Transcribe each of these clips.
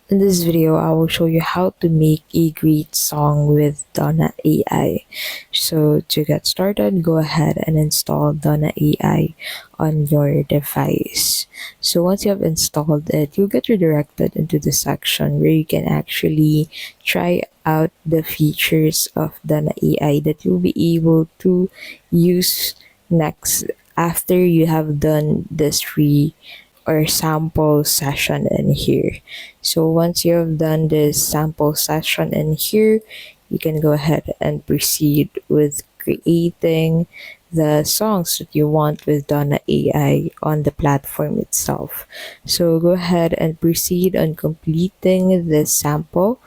In this video, I will show you how to make a great song with Donna AI. So to get started, go ahead and install Donna AI on your device. So once you have installed it, you'll get redirected into the section where you can actually try out the features of Donna AI that you'll be able to use next after you have done this free or sample session in here. So once you have done this sample session in here, you can go ahead and proceed with creating the songs that you want with Donna AI on the platform itself. So go ahead and proceed on completing this sample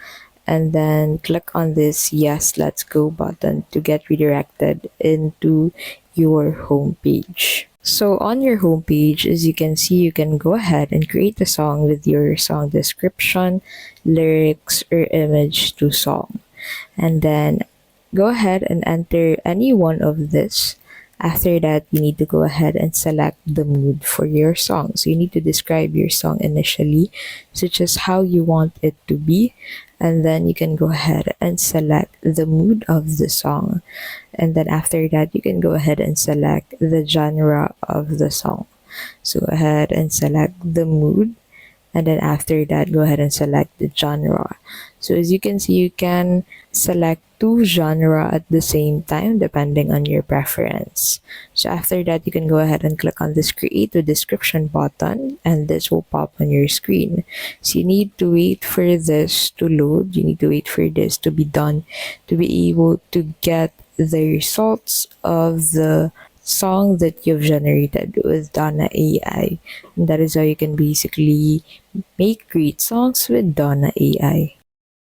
and then click on this yes let's go button to get redirected into your home page. So on your homepage, as you can see, you can go ahead and create a song with your song description, lyrics, or image to song. And then go ahead and enter any one of this. After that, you need to go ahead and select the mood for your song. So you need to describe your song initially, such as how you want it to be. And then you can go ahead and select the mood of the song. And then after that, you can go ahead and select the genre of the song. So go ahead and select the mood, and then after that go ahead and select the genre. So as you can see, you can select two genre at the same time depending on your preference. So after that, you can go ahead and click on this create a description button, and this will pop on your screen. So you need to wait for this to load, you need to wait for this to be done to be able to get the results of the song that you've generated with Donna AI. And that is how you can basically make great songs with Donna AI.